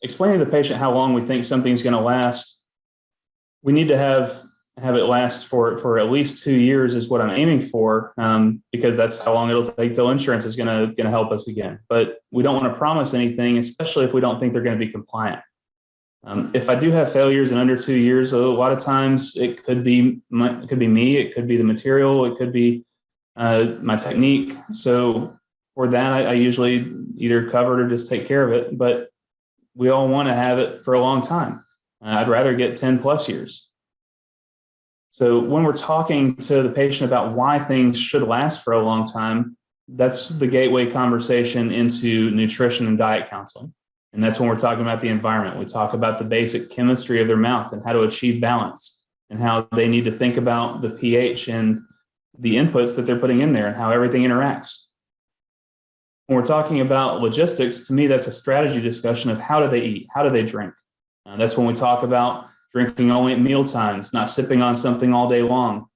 explaining to the patient how long we think something's going to last, we need to have it last for at least 2 years is what I'm aiming for, because that's how long it'll take till insurance is going to help us again. But we don't want to promise anything, especially if we don't think they're going to be compliant. If I do have failures in under 2 years, a lot of times it could be me, it could be the material, it could be my technique. So for that, I usually either cover it or just take care of it. But we all want to have it for a long time. I'd rather get 10 plus years. So when we're talking to the patient about why things should last for a long time, that's the gateway conversation into nutrition and diet counseling. And that's when we're talking about the environment. We talk about the basic chemistry of their mouth and how to achieve balance and how they need to think about the pH and the inputs that they're putting in there and how everything interacts. When we're talking about logistics, to me, that's a strategy discussion of how do they eat? How do they drink? That's when we talk about drinking only at meal times, not sipping on something all day long,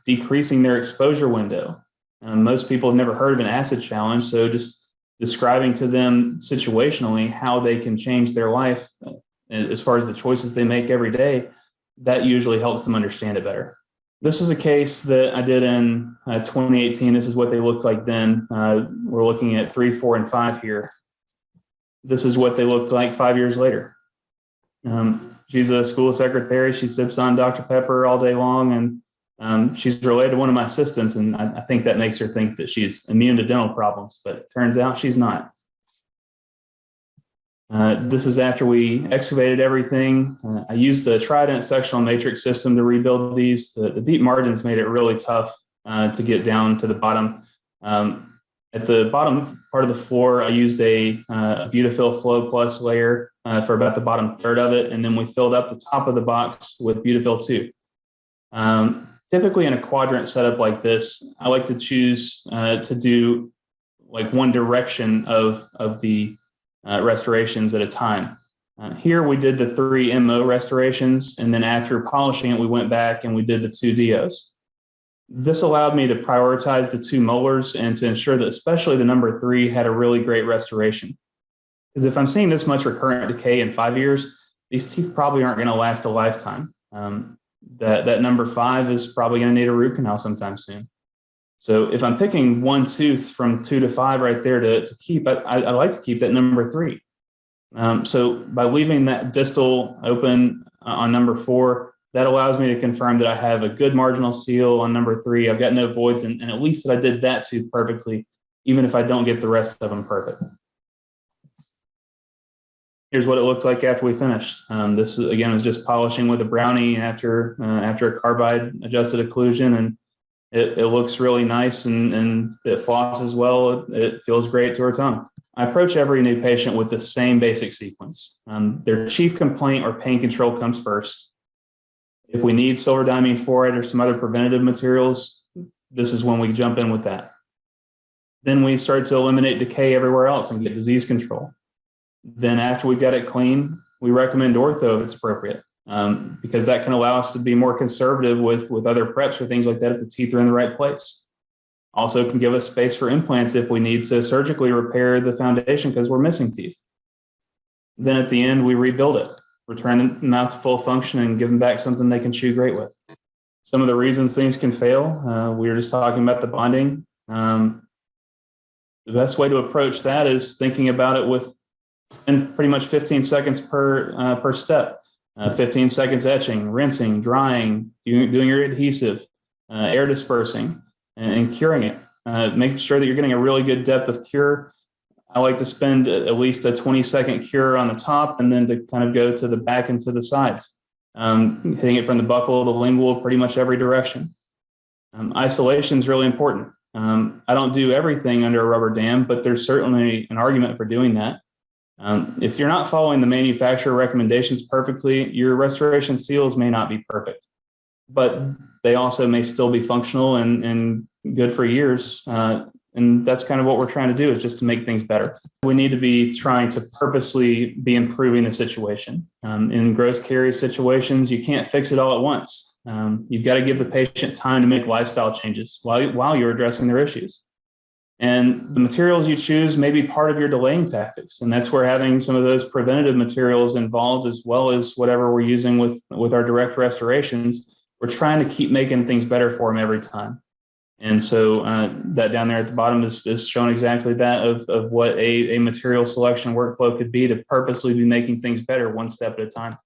decreasing their exposure window. Most people have never heard of an acid challenge, so just describing to them situationally how they can change their life as far as the choices they make every day, that usually helps them understand it better. This is a case that I did in 2018. This is what they looked like then. We're looking at 3, 4, and 5 here. This is what they looked like 5 years later. She's a school secretary. She sips on Dr. Pepper all day long, and she's related to one of my assistants, and I think that makes her think that she's immune to dental problems, but turns out she's not. This is after we excavated everything. I used a Trident sectional matrix system to rebuild these. The deep margins made it really tough to get down to the bottom. At the bottom part of the floor, I used a Beautifil Flow Plus layer for about the bottom third of it, and then we filled up the top of the box with Beautifil 2. Typically in a quadrant setup like this, I like to choose to do like one direction of the restorations at a time. Here we did the 3 MO restorations, and then after polishing it, we went back and we did the 2 DOs. This allowed me to prioritize the 2 molars and to ensure that especially the number 3 had a really great restoration. Because if I'm seeing this much recurrent decay in 5 years, these teeth probably aren't going to last a lifetime. That number 5 is probably going to need a root canal sometime soon. So if I'm picking one tooth from 2 to 5 right there to keep, I like to keep that number 3. So by leaving that distal open on number 4, that allows me to confirm that I have a good marginal seal on number 3. I've got no voids, and at least that I did that tooth perfectly, even if I don't get the rest of them perfect. Here's what it looked like after we finished. This again was just polishing with a brownie after a carbide adjusted occlusion, and it looks really nice and it flosses well. It feels great to our tongue. I approach every new patient with the same basic sequence. Their chief complaint or pain control comes first. If we need silver diamine fluoride or some other preventative materials, this is when we jump in with that. Then we start to eliminate decay everywhere else and get disease control. Then after we've got it clean, we recommend ortho if it's appropriate, because that can allow us to be more conservative with other preps or things like that if the teeth are in the right place. Also can give us space for implants if we need to surgically repair the foundation because we're missing teeth. Then at the end, we rebuild it, return the mouth to full function, and give them back something they can chew great with. Some of the reasons things can fail, we were just talking about the bonding. The best way to approach that is thinking about it with pretty much 15 seconds per step. 15 seconds etching, rinsing, drying, doing your adhesive, air dispersing, and curing it. Making sure that you're getting a really good depth of cure. I like to spend at least a 20-second cure on the top and then to kind of go to the back and to the sides, hitting it from the buccal, the lingual, pretty much every direction. Isolation is really important. I don't do everything under a rubber dam, but there's certainly an argument for doing that. If you're not following the manufacturer recommendations perfectly, your restoration seals may not be perfect, but they also may still be functional and good for years. And that's kind of what we're trying to do, is just to make things better. We need to be trying to purposely be improving the situation. In gross caries situations, you can't fix it all at once. You've got to give the patient time to make lifestyle changes while you're addressing their issues. And the materials you choose may be part of your delaying tactics. And that's where having some of those preventative materials involved, as well as whatever we're using with our direct restorations, we're trying to keep making things better for them every time. And so that down there at the bottom is showing exactly that of what a material selection workflow could be, to purposely be making things better one step at a time.